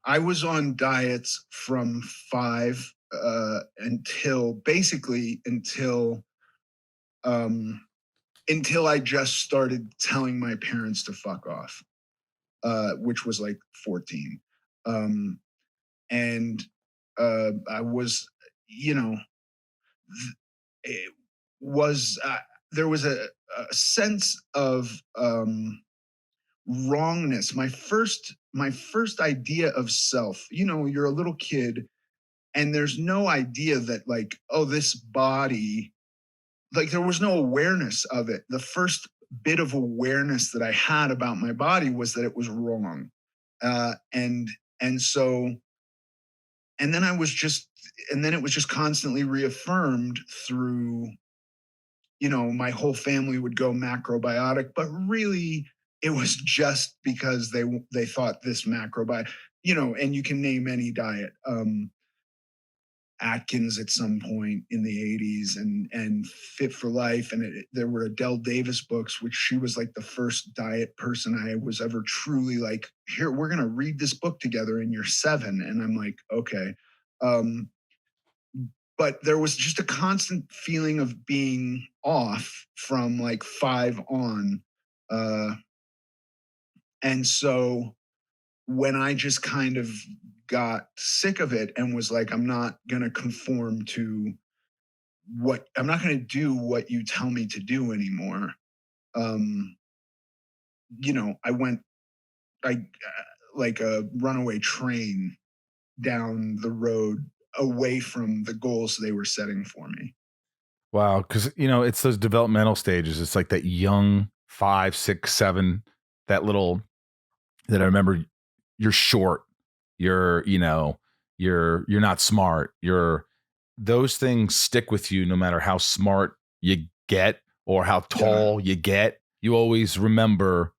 I was on diets from 5 until basically um until I just started telling my parents to fuck off, which was like 14. Um and I was, you know, it was there was a sense of wrongness. My first idea of self. You know, you're a little kid, and there's no idea that, like, oh, this body, like, there was no awareness of it. The first bit of awareness that I had about my body was that it was wrong, and so and then I was just and then it was just constantly reaffirmed through, my whole family would go macrobiotic, but really it was just because they thought this macrobiotic, and you can name any diet. Atkins at some point in the 80s, and Fit for Life, and there were Adele Davis books, which she was like the first diet person I was ever truly like, here, we're going to read this book together and you're 7, and I'm like, okay. um but there was just a constant feeling of being off from like 5 on. uh and so when I just kind of got sick of it and was like, I'm not going to conform to what I'm not going to do what you tell me to do anymore. um I went, like a runaway train down the road away from the goals they were setting for me. Wow, because it's those developmental stages. It's like that young 5, 6, 7, that little that I remember. You're short. You're not smart. Those things stick with you no matter how smart you get or how Yeah. tall you get. You always remember,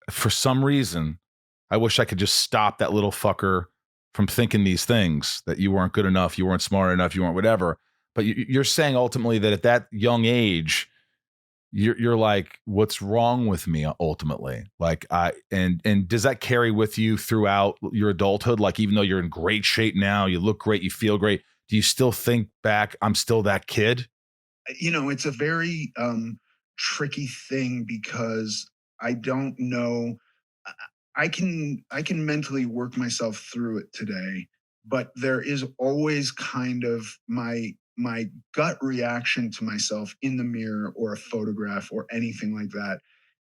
for some reason, I wish I could just stop that little fucker from thinking these things, that you weren't good enough, you weren't smart enough, you weren't whatever. But you're saying ultimately that at that young age, you're like, what's wrong with me ultimately? Like, and does that carry with you throughout your adulthood? Like, even though you're in great shape now, you look great, you feel great, do you still think back, I'm still that kid? It's a very tricky thing because I don't know. I I can mentally work myself through it today, but there is always kind of my gut reaction to myself in the mirror or a photograph or anything like that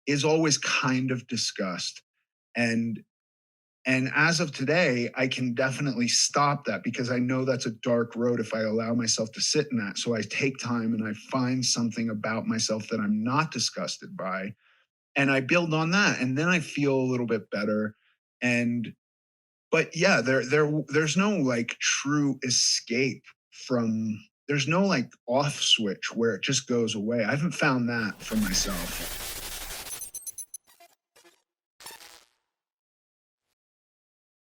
is always kind of disgust. And and as of today, I can definitely stop that because I know that's a dark road if I allow myself to sit in that. So I take time and I find something about myself that I'm not disgusted by, and I build on that, and then I feel a little bit better. And but yeah, there's no like true escape from there's no like off switch where it just goes away. I haven't found that for myself.